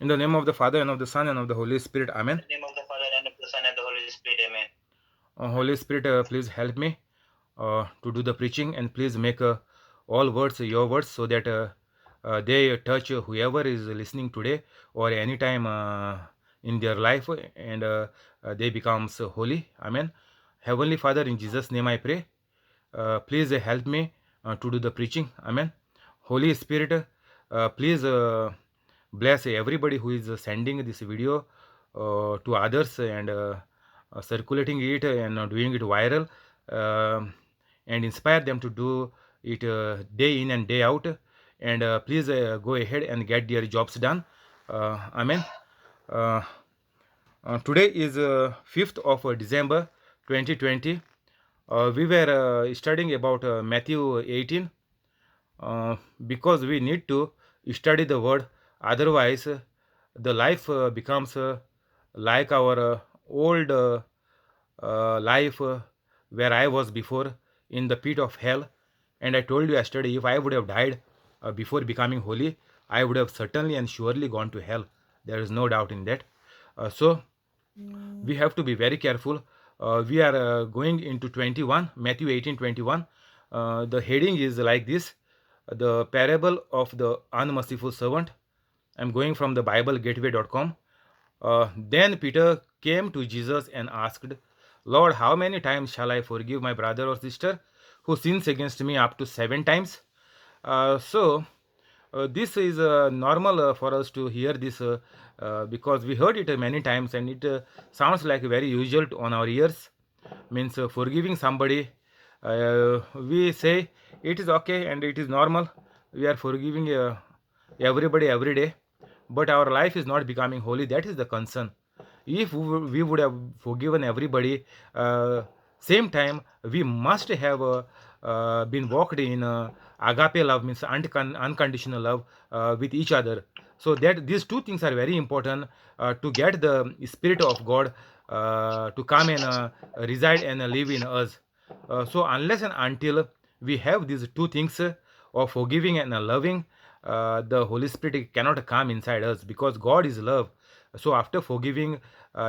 In the name of the Father, and of the Son, and of the Holy Spirit. Amen. In the name of the Father, and of the Son, and the Holy Spirit. Amen. Holy Spirit, please help me to do the preaching, and please make all words your words, so that they touch whoever is listening today or anytime in their life, and they becomes holy. Amen. Heavenly Father, in Jesus' name I pray. Please help me to do the preaching. Amen. Holy Spirit, please bless everybody who is sending this video to others, and circulating it, and doing it viral, um and inspire them to do it day in and day out. And please go ahead and get their jobs done. Amen. uh, Today is 5th of December 2020. We were studying about Matthew 18, because we need to study the word. Otherwise the life becomes like our old life, where I was before, in the pit of hell. And I told you yesterday, if I would have died before becoming holy, I would have certainly and surely gone to hell. There is no doubt in that. So we have to be very careful. We are going into 21, Matthew 18:21. The heading is like this: the parable of the unmerciful servant. I'm going from the BibleGateway.com. Then Peter came to Jesus and asked, Lord, how many times shall I forgive my brother or sister who sins against me? Up to 7 times? This is normal for us to hear this, because we heard it many times, and it sounds like very usual on our ears. Means forgiving somebody, we say it is okay and it is normal. We are forgiving everybody every day, but our life is not becoming holy. That is the concern. If we would have forgiven everybody, same time we must have been walked in agape love, means unconditional love with each other. So that these two things are very important to get the spirit of God to come and reside and live in us. So unless and until we have these two things of forgiving and loving, the Holy Spirit cannot come inside us, because God is love. So after forgiving,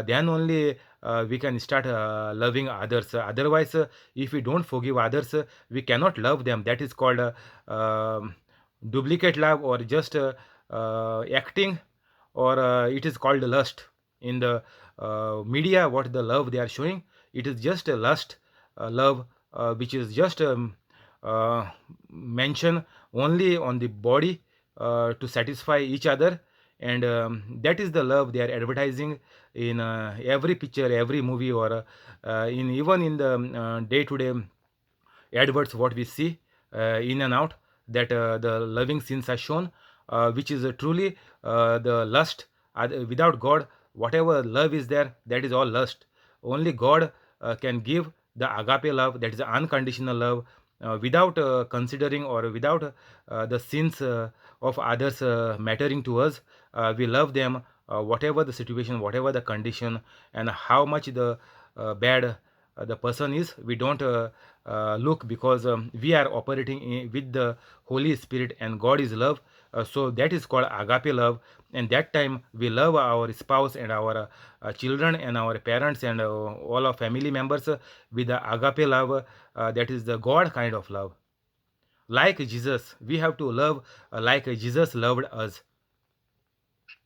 then only we can start loving others. Otherwise, if we don't forgive others, we cannot love them. That is called duplicate love, or just acting, or it is called lust. In the media, what the love they are showing, it is just a lust love, which is just mention only on the body to satisfy each other. And that is the love they are advertising in every picture, every movie, or in even in the day-to-day adverts what we see in and out, that the loving sins are shown, which is truly the lust. Without God, whatever love is there, that is all lust. Only God can give the agape love, that is the unconditional love, without considering or without the sins of others mattering to us. We love them, whatever the situation, whatever the condition, and how much the bad the person is. We don't look, because we are operating with the Holy Spirit, and God is love. So that is called agape love. And that time we love our spouse and our children and our parents and all our family members with the agape love. That is the God kind of love. Like Jesus, we have to love like Jesus loved us.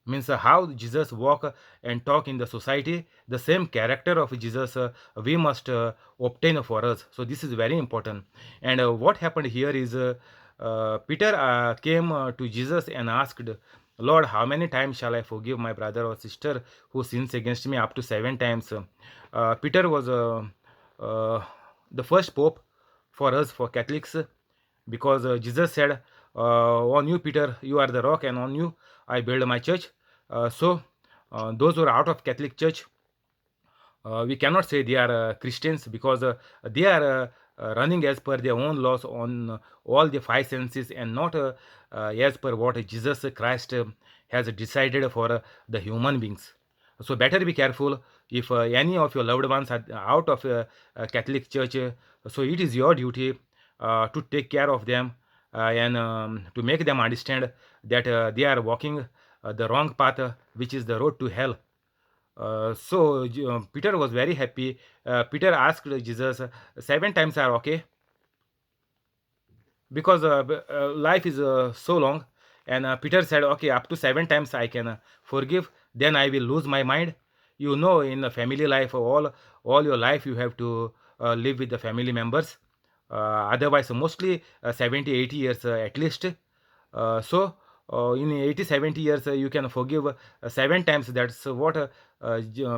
Means how Jesus walk and talk in the society, the same character of Jesus we must obtain for us. So this is very important. And what happened here is, Peter came to Jesus and asked, Lord, how many times shall I forgive my brother or sister who sins against me? Up to 7 times. Peter was uh, the first pope for us, for Catholics, because Jesus said, on you, Peter, you are the rock, and on you I build my church. So those who are out of Catholic Church, we cannot say they are Christians, because they are running as per their own laws on all the five senses, and not as per what Jesus Christ has decided for the human beings. So better be careful. If any of your loved ones are out of Catholic Church, so it is your duty to take care of them, and to make them understand that they are walking the wrong path, which is the road to hell. So Peter was very happy. Peter asked Jesus, 7 times are okay? Because life is so long. And Peter said, okay, up to 7 times I can forgive, then I will lose my mind. You know, in the family life, all your life you have to live with the family members. Otherwise mostly 70 80 years at least. In 80 70 years you can forgive 7 times. That's what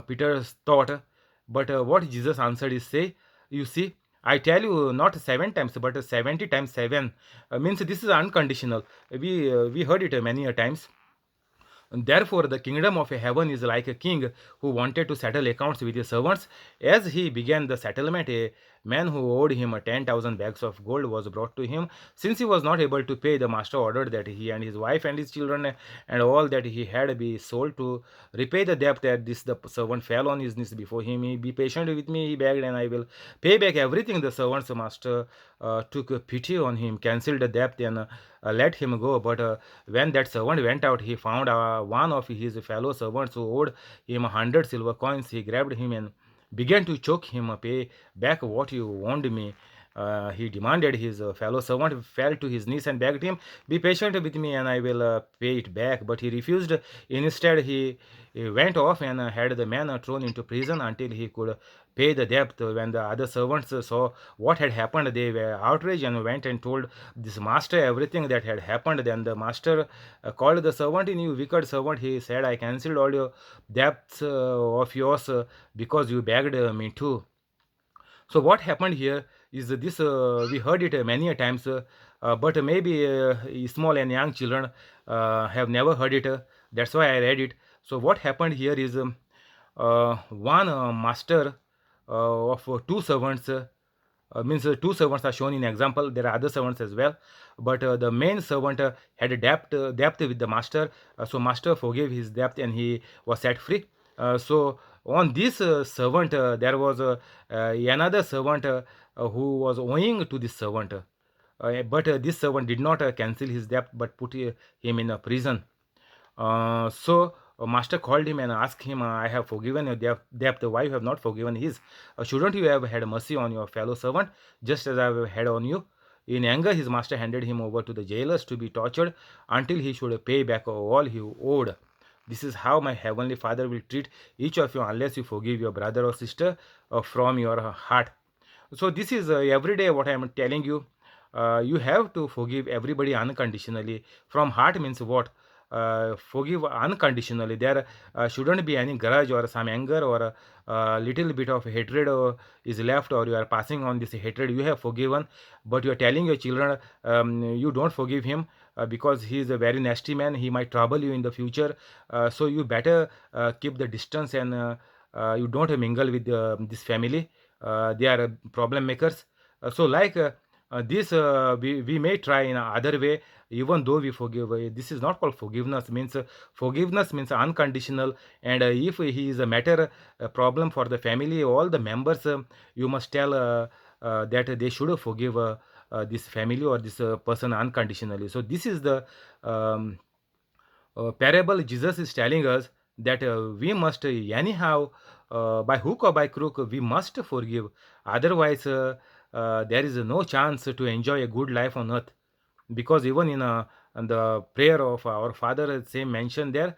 Peter thought. But what Jesus answered is, say, you see, I tell you, not 7 times but 70 times 7. Means this is unconditional. We heard it many a times. And therefore, the kingdom of heaven is like a king who wanted to settle accounts with his servants. As he began the settlement, a man who owed him 10,000 bags of gold was brought to him. Since he was not able to pay, the master ordered that he and his wife and his children and all that he had be sold to repay the debt. At this, the servant fell on his knees before him. He, be patient with me, he begged, and I will pay back everything. The servant's master took pity on him, cancelled the debt, and let him go. But when that servant went out, he found one of his fellow servants who owed him 100 silver coins. He grabbed him and began to choke him. Pay back what you owed me, he demanded. His fellow servant fell to his knees and begged him, be patient with me and I will pay it back. But he refused. Instead, he went off and had the man thrown into prison until he could pay the debt. When the other servants saw what had happened, they were outraged and went and told this master everything that had happened. Then the master called the servant. In, you wicked servant, he said, I cancelled all your debts of yours because you begged me too. So what happened here is this, we heard it many a times, but maybe small and young children have never heard it. That's why I read it. So what happened here is, one master of two servants, means two servants are shown in example. There are other servants as well, but the main servant had a debt with the master. So master forgave his debt and he was set free. So on this servant, there was another servant who was owing to this servant. But this servant did not cancel his debt but put him in a prison. So master called him and asked him, I have forgiven your debt. Why you have not forgiven his? Shouldn't you have had mercy on your fellow servant, just as I have had on you? In anger, his master handed him over to the jailers to be tortured until he should pay back all he owed. This is how my heavenly Father will treat each of you unless you forgive your brother or sister from your heart. So this is every day what I am telling you. You have to forgive everybody unconditionally. From heart means what? Forgive unconditionally. There shouldn't be any grudge or some anger or a little bit of hatred is left, or you are passing on this hatred. You have forgiven, but you are telling your children you don't forgive him because he is a very nasty man. He might trouble you in the future. So you better keep the distance and you don't mingle with this family. They are problem makers. So like this, we may try in other way, even though we forgive. This is not called forgiveness. Means forgiveness means unconditional. And if he is a matter a problem for the family, all the members, you must tell that they should forgive this family or this person unconditionally. So this is the um, parable Jesus is telling us, that we must anyhow, by hook or by crook, we must forgive. Otherwise, there is no chance to enjoy a good life on earth. Because even in the prayer of our Father, same mention there,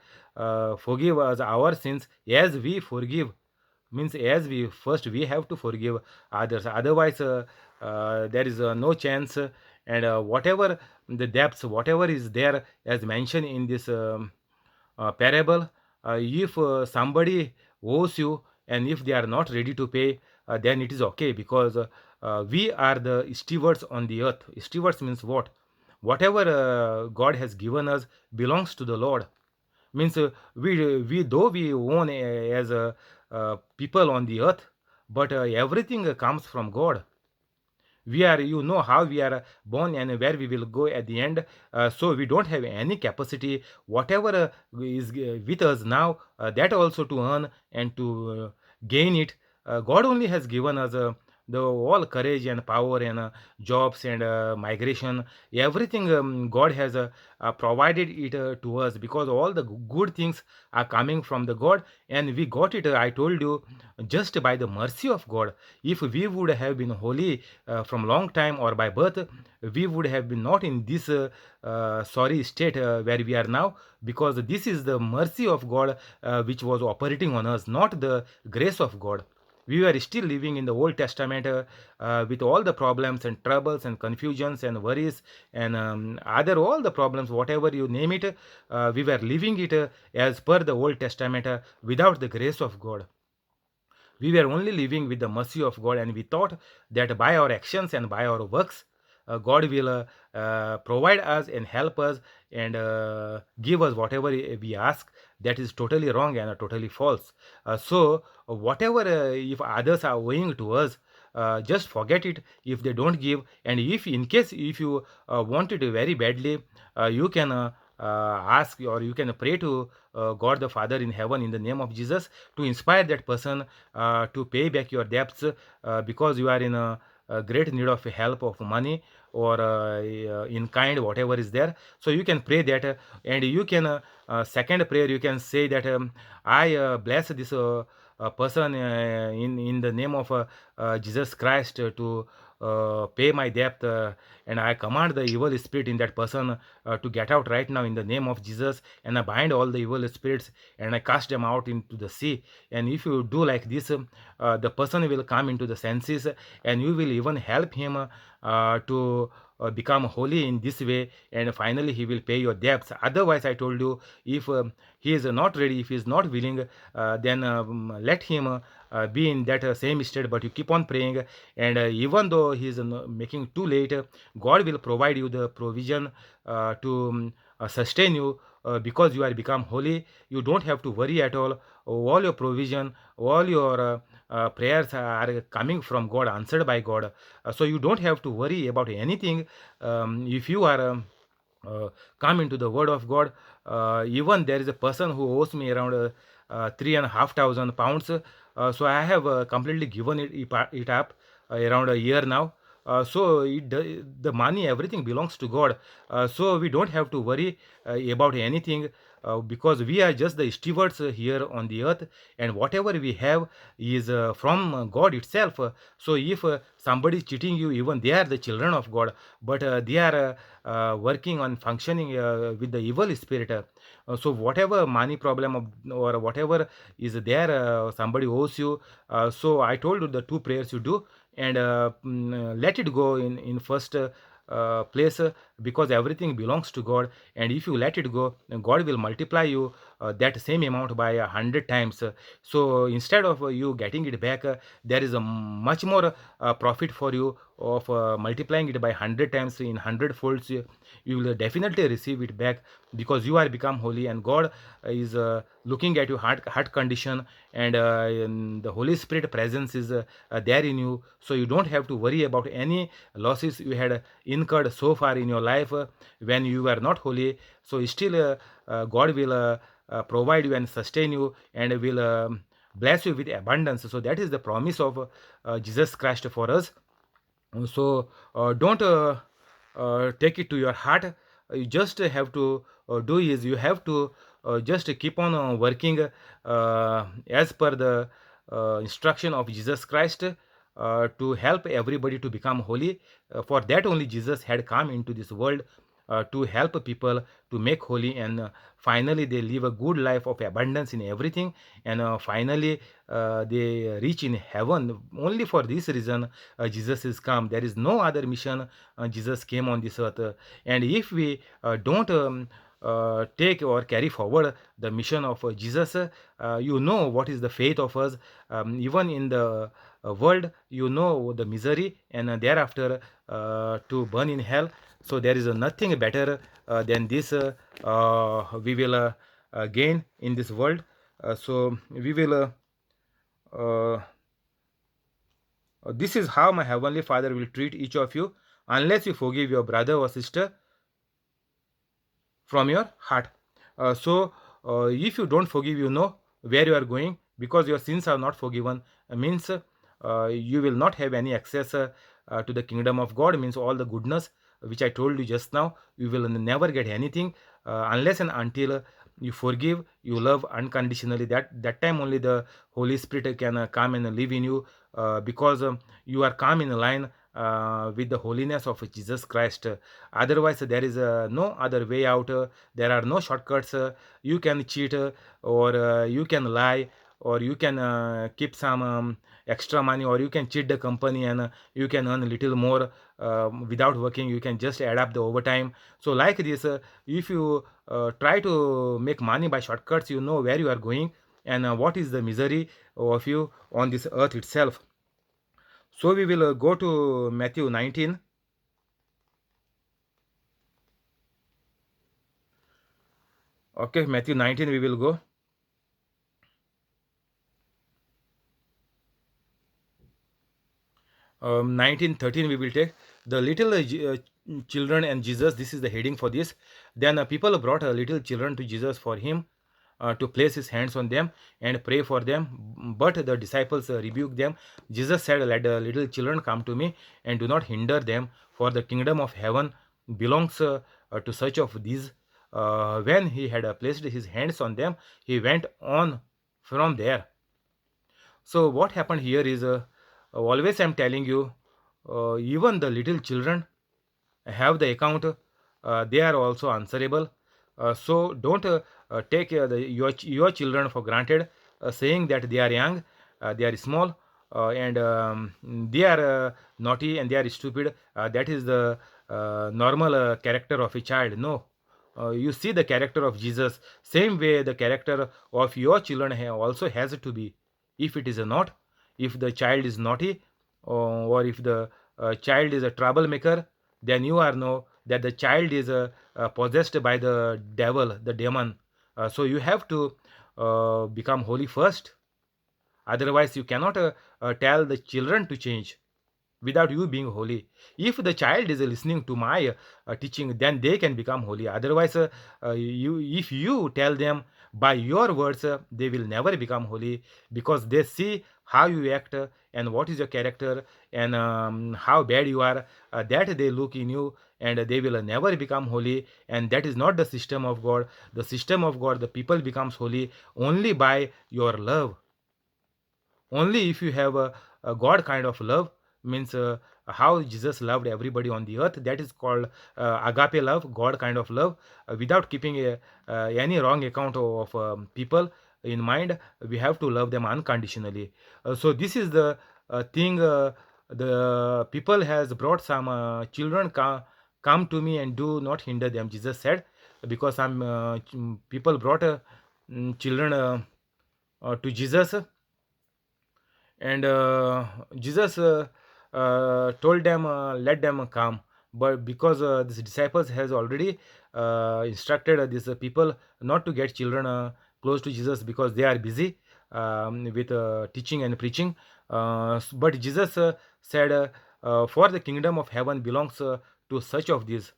forgive us our sins as we forgive. Means as we first we have to forgive others. Otherwise, there is no chance. And whatever the depths, whatever is there as mentioned in this parable, if somebody owes you and if they are not ready to pay, then it is okay, because we are the stewards on the earth. Stewards means what? Whatever God has given us belongs to the Lord. Means we though we own as people on the earth, but everything comes from God. We are, you know how we are born and where we will go at the end. So we don't have any capacity. Whatever is with us now, that also to earn and to gain it, God only has given us the all courage and power and jobs and migration, everything God has provided it to us, because all the good things are coming from the God, and we got it, I told you, just by the mercy of God. If we would have been holy from long time or by birth, we would have been not in this sorry state where we are now, because this is the mercy of God which was operating on us, not the grace of God. We were still living in the Old Testament with all the problems and troubles and confusions and worries and other all the problems, whatever you name it. We were living it as per the Old Testament without the grace of God. We were only living with the mercy of God, and we thought that by our actions and by our works, God will provide us and help us and give us whatever we ask. That is totally wrong and totally false. Whatever, if others are owing to us, just forget it if they don't give. And if in case if you want it very badly, you can ask, or you can pray to God the Father in heaven in the name of Jesus, to inspire that person to pay back your debts, because you are in a great need of help of money, or in kind whatever is there. So you can pray that, and you can second prayer, you can say that, I bless this person in the name of Jesus Christ to pay my debt, and I command the evil spirit in that person to get out right now in the name of Jesus, and I bind all the evil spirits and I cast them out into the sea. And if you do like this, the person will come into the senses, and you will even help him to become holy in this way, and finally he will pay your debts. Otherwise, I told you, if he is not ready, if he is not willing, then let him be in that same state, but you keep on praying. And even though he is making too late, God will provide you the provision to sustain you, because you are become holy. You don't have to worry at all your provision, all your prayers are coming from God, answered by God. So you don't have to worry about anything. If you are come into the word of God, even there is a person who owes me around 3,500 pounds. So I have completely given it up around a year now. So the money, everything belongs to God. So we don't have to worry about anything, because we are just the stewards here on the earth, and whatever we have is from God itself. So if somebody is cheating you, even they are the children of God, but they are working on functioning with the evil spirit. So whatever money problem or whatever is there, somebody owes you. So I told you the two prayers you do, and let it go in first place, because everything belongs to God. And if you let it go, God will multiply you that same amount by 100 times. So instead of you getting it back, there is a much more profit for you of multiplying it by 100 times in 100 folds. You will definitely receive it back, because you are become holy, and God is looking at your heart condition, and the Holy Spirit presence is there in you. So you don't have to worry about any losses you had incurred so far in your life when you were not holy. So still God will provide you and sustain you, and will bless you with abundance. So that is the promise of Jesus Christ for us. So don't take it to your heart. You just have to do is, you have to just keep on working as per the instruction of Jesus Christ, to help everybody to become holy. For that only Jesus had come into this world, to help people to make holy, and finally they live a good life of abundance in everything, and finally they reach in heaven. Only for this reason Jesus is come. There is no other mission Jesus came on this earth. And if we don't take or carry forward the mission of Jesus, you know what is the faith of us. Even in the world, you know the misery, and thereafter to burn in hell. So there is nothing better than this we will gain in this world. So we will this is how my heavenly Father will treat each of you, unless you forgive your brother or sister from your heart. If you don't forgive, you know where you are going, because your sins are not forgiven. Means you will not have any access to the kingdom of God. Means all the goodness which I told you just now, you will never get anything unless and until you forgive, you love unconditionally. That time only the Holy Spirit can come and live in you, because you are come in line with the holiness of Jesus Christ. Otherwise, there is no other way out. There are no shortcuts. You can cheat, or you can lie, or you can keep some extra money, or you can cheat the company, and you can earn a little more without working. You can just add up the overtime. So like this, if you try to make money by shortcuts, you know where you are going, and what is the misery of you on this earth itself. So we will go to Matthew 19. Okay, Matthew 19 we will go. 1913 we will take the little children and Jesus. This is the heading for this. Then people brought little children to Jesus for him to place his hands on them and pray for them. But the disciples rebuked them. Jesus said, let the little children come to me, and do not hinder them, for the kingdom of heaven belongs to such of these. When he had placed his hands on them, he went on from there. So what happened here is, always I'm telling you, even the little children have the account. They are also answerable. So don't take your children for granted, saying that they are young, they are small, and they are naughty and they are stupid. That is the normal character of a child. No, you see the character of Jesus. Same way the character of your children also has to be. If it is not, if the child is naughty, or if the child is a troublemaker, then you are know that the child is possessed by the devil, the demon. So you have to become holy first. Otherwise, you cannot tell the children to change without you being holy. If the child is listening to my teaching, then they can become holy. Otherwise, if you tell them by your words, they will never become holy, because they see how you act, and what is your character, and how bad you are. That they look in you, and they will never become holy. And that is not the system of God. The system of God, the people becomes holy only by your love. Only if you have a God kind of love. Means how Jesus loved everybody on the earth, that is called agape love, God kind of love, without keeping any wrong account of people in mind. We have to love them unconditionally. So this is the thing. The people has brought some children, come to me and do not hinder them, Jesus said, because some people brought children to Jesus. And Jesus told them, let them come. But because these disciples has already instructed these people not to get children close to Jesus, because they are busy with teaching and preaching. But Jesus said, for the kingdom of heaven belongs to such of these.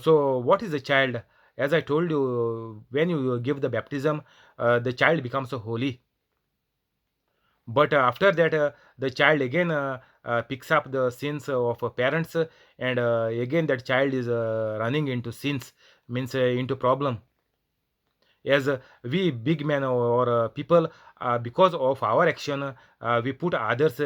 So what is a child? As I told you, when you give the baptism, the child becomes holy. But after that, the child again picks up the sins of parents, and again that child is running into sins, means into problem. As we big men, or people, because of our action, we put others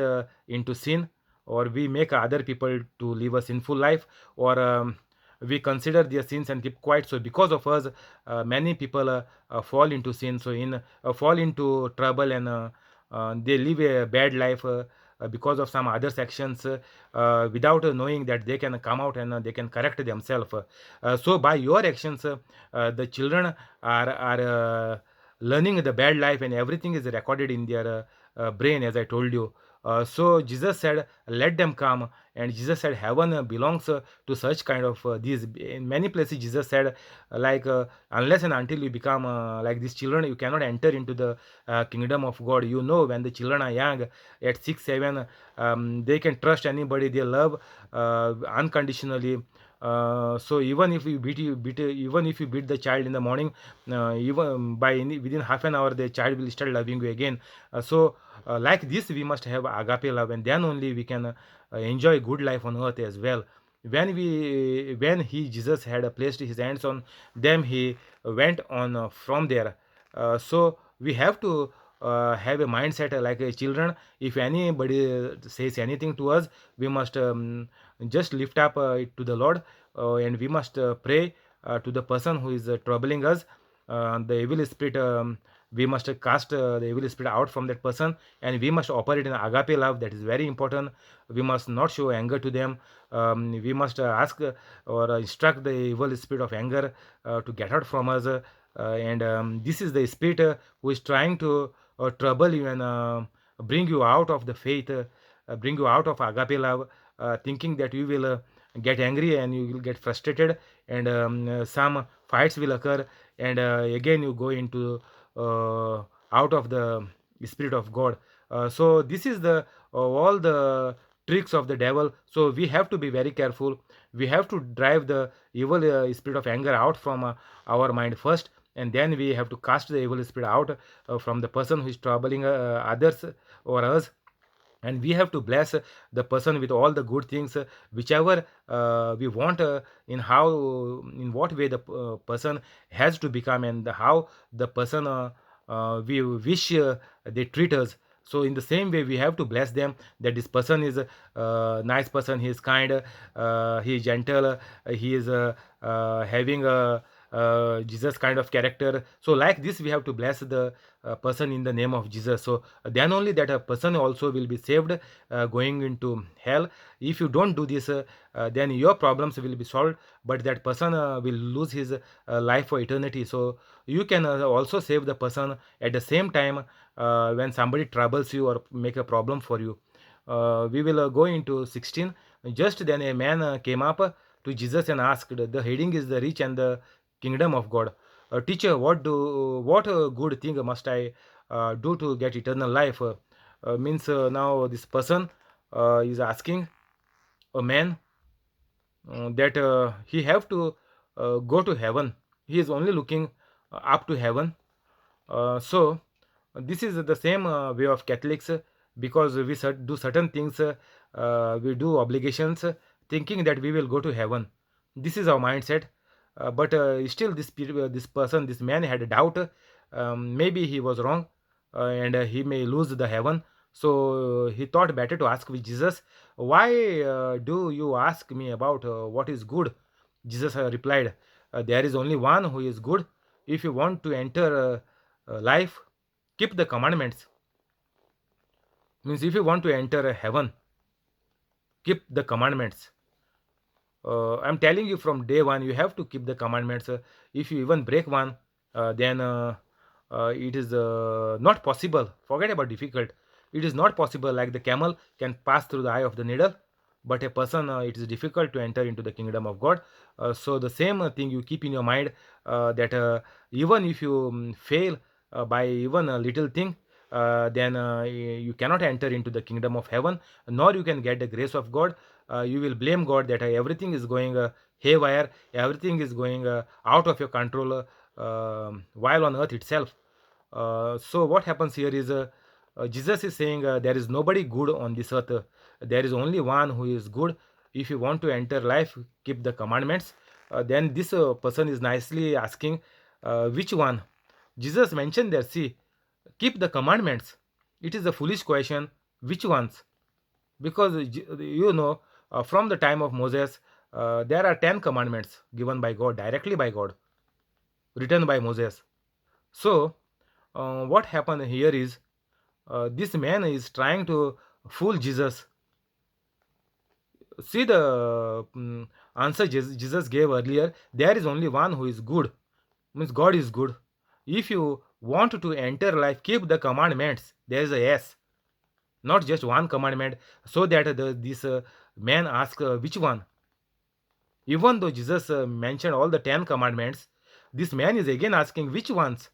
into sin, or we make other people to live a sinful life, or we consider their sins and keep quiet. So because of us, many people fall into sin, so in fall into trouble, and they live a bad life because of some other actions, without knowing that they can come out, and they can correct themselves. So by your actions, the children are learning the bad life, and everything is recorded in their brain, as I told you. So Jesus said, let them come. And Jesus said, heaven belongs to such kind of these. In many places Jesus said, like, unless and until you become like these children, you cannot enter into the kingdom of God. You know, when the children are young, at 6 7, they can trust anybody. They love unconditionally. So even if you even if you beat the child in the morning, even within half an hour the child will start loving you again. Like this we must have agape love, and then only we can enjoy good life on earth as well. When he Jesus had placed his hands on them, he went on from there. So we have to have a mindset like a children. If anybody says anything to us, we must just lift up it to the Lord, and we must pray to the person who is troubling us. The evil spirit, we must cast the evil spirit out from that person, and we must operate in agape love. That is very important. We must not show anger to them. We must ask or instruct the evil spirit of anger to get out from us. And this is the spirit who is trying to trouble you and bring you out of the faith, bring you out of agape love, thinking that you will get angry and you will get frustrated, and some fights will occur, and again you go into out of the spirit of God. So this is the all the tricks of the devil. So we have to be very careful. We have to drive the evil spirit of anger out from our mind first, and then we have to cast the evil spirit out from the person who is troubling others or us, and we have to bless the person with all the good things, whichever we want, in what way the person has to become, and how the person we wish they treat us. So in the same way we have to bless them, that this person is a nice person, he is kind, he is gentle, he is having a Jesus kind of character. So like this we have to bless the person in the name of Jesus. So then only that a person also will be saved, going into hell. If you don't do this, then your problems will be solved, but that person will lose his life for eternity. So you can also save the person at the same time when somebody troubles you or make a problem for you. We will go into 16. Just then a man came up to Jesus and asked, the heading is the rich and the kingdom of God. Teacher, what good thing must I do to get eternal life? Means now this person is asking a man that he have to go to heaven. He is only looking up to heaven. So this is the same way of Catholics, because we do certain things, we do obligations, thinking that we will go to heaven. This is our mindset. But still this person, this man had a doubt. Maybe he was wrong, and he may lose the heaven. So he thought better to ask with Jesus, why do you ask me about what is good? Jesus replied, there is only one who is good. If you want to enter life, keep the commandments. Means if you want to enter heaven, keep the commandments. I'm telling you, from day one you have to keep the commandments. If you even break one, then it is not possible. Forget about difficult. It is not possible. Like the camel can pass through the eye of the needle, but a person, it is difficult to enter into the kingdom of God. So the same thing you keep in your mind, that even if you fail by even a little thing, then you cannot enter into the kingdom of heaven, nor you can get the grace of God. You will blame God that everything is going haywire, everything is going out of your control, while on earth itself. So what happens here is, Jesus is saying, there is nobody good on this earth. There is only one who is good. If you want to enter life, keep the commandments. Then this person is nicely asking, which one? Jesus mentioned there, see, keep the commandments. It is a foolish question. Which ones? Because from the time of Moses, there are 10 commandments given by God, directly by God, written by Moses. So what happened here is, this man is trying to fool Jesus. See the answer Jesus gave earlier. There is only one who is good. Means God is good. If you want to enter life, keep the commandments. There is a yes, not just one commandment. So that this man asked, which one? Even though Jesus mentioned all the 10 commandments, this man is again asking which ones.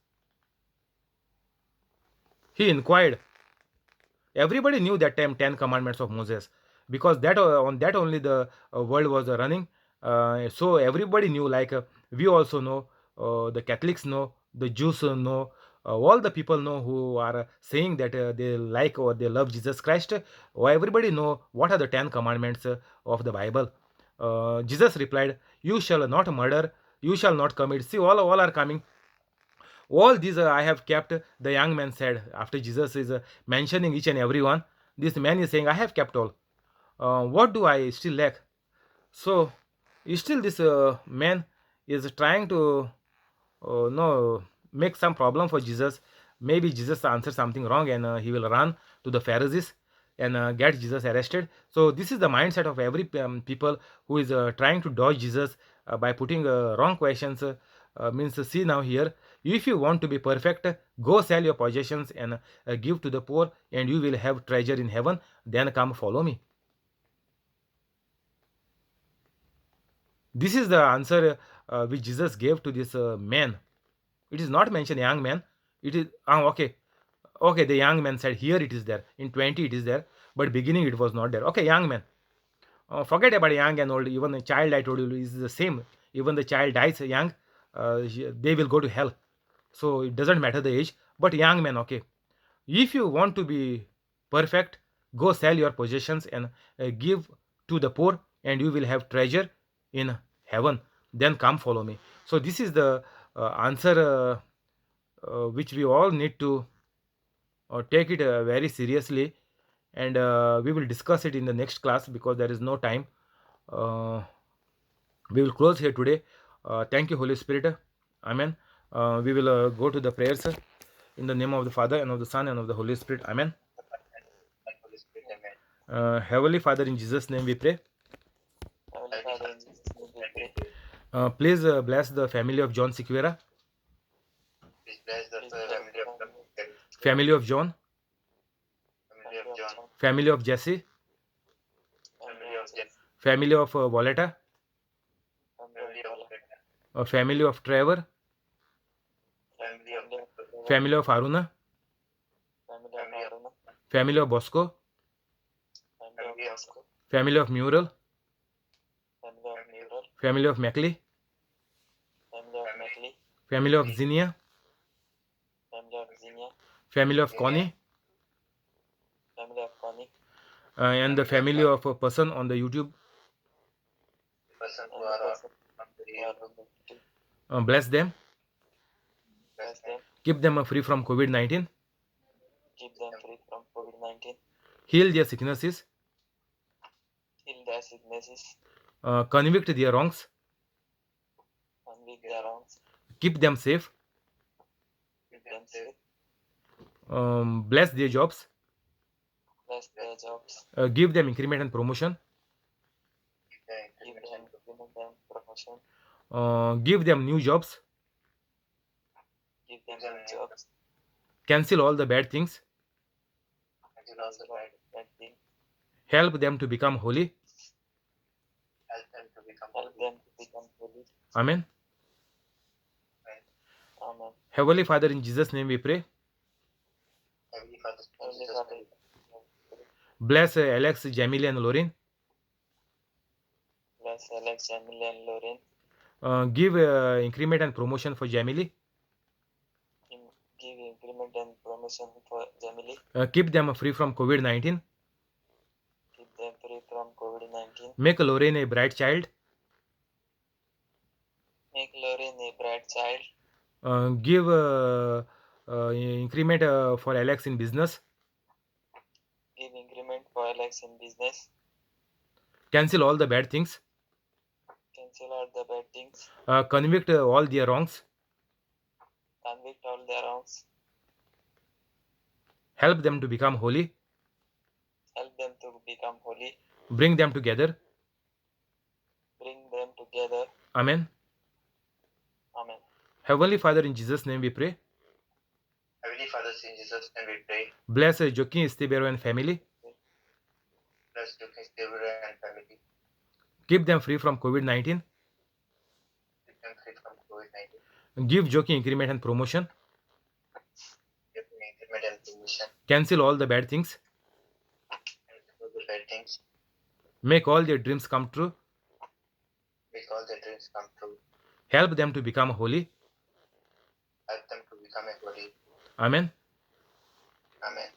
He inquired. Everybody knew that time 10 commandments of Moses, because that on that only the world was running. So everybody knew, like we also know, the Catholics know, the Jews know, all the people know who are saying that they like or they love Jesus Christ. Everybody know what are the 10 commandments of the Bible. Jesus replied, "You shall not murder, you shall not commit." See, all are coming. All these I have kept. The young man said, after Jesus is mentioning each and every one, this man is saying, "I have kept all. What do I still lack?" So still this man is trying to no make some problem for Jesus. Maybe Jesus answered something wrong, and he will run to the Pharisees and get Jesus arrested. So this is the mindset of every people who is trying to dodge Jesus by putting wrong questions. Means see now here, if you want to be perfect, go sell your possessions and give to the poor, and you will have treasure in heaven. Then come follow me. This is the answer which Jesus gave to this man. It is not mentioned young man. It is okay. Okay, the young man said here it is there. In 20 it is there, but beginning it was not there. Okay, young man. Forget about young and old. Even the child I told you is the same. Even the child dies young, they will go to hell. So it doesn't matter the age. But young man, okay. If you want to be perfect, go sell your possessions and give to the poor, and you will have treasure in heaven. Then come follow me. So this is the answer which we all need to take it very seriously, and we will discuss it in the next class because there is no time. Uh, we will close here today. Thank you, Holy Spirit. Amen. We will go to the prayers in the name of the Father and of the Son and of the Holy Spirit. Amen. And Holy Spirit, amen. Heavenly Father, in Jesus' name we pray. Heavenly Father, in Jesus' name we pray. Please bless the family of John Sequeira, Please bless the family of family of John, family of John, family of Jesse, family of Jeff, family of Voletta, family of family of Trevor, family of family of Aruna, family of family of Bosco, family of family of Mural, Mural, family of Mackley, family family of Zinnia, of Zinia, family of Connie, family of Connie, and the family of a person on the YouTube. person who are on the Bless them, bless them, keep them free from COVID-19, keep them free from COVID-19, heal their sicknesses, heal their sicknesses, convict their wrongs, convict their wrongs, keep them safe, keep them safe, bless their jobs, bless their jobs, give them increment and promotion, give them increment and promotion, give them new jobs, give them new jobs, cancel all the bad things, cancel all the bad things, help them to become holy. help them to become holy. Amen. Amen. Heavenly Father, in Jesus' name we pray. Heavenly Father, in Jesus' name. Bless Alex, Jamila, and Lauren. Bless Alex, Emily, and Lauren. Give increment and promotion for Jamily. Give increment and promotion for Jamily. Keep them free from COVID-19. Keep them free from COVID-19. Make Lauren a bright child. Make Lauren a bright child. Give increment for Alex in business. Give increment for Alex in business. Cancel all the bad things. Cancel all the bad things. Convict all their wrongs. Convict all their wrongs. Help them to become holy. Help them to become holy. Bring them together. Bring them together. Amen. Amen. Heavenly Father, in Jesus' name we pray. Heavenly Father, in Jesus' name we pray. Bless Joaquin Estebero and family. Bless Joaquin Estebero and family. Keep them free from COVID-19. Keep them free from COVID-19. Give Joaquin increment and promotion. Give me increment and promotion. Cancel all the bad things. Cancel all the bad things. Make all their dreams come true. make all their dreams come true. Help them to become holy. Help them to become a holy. Amen. Amen.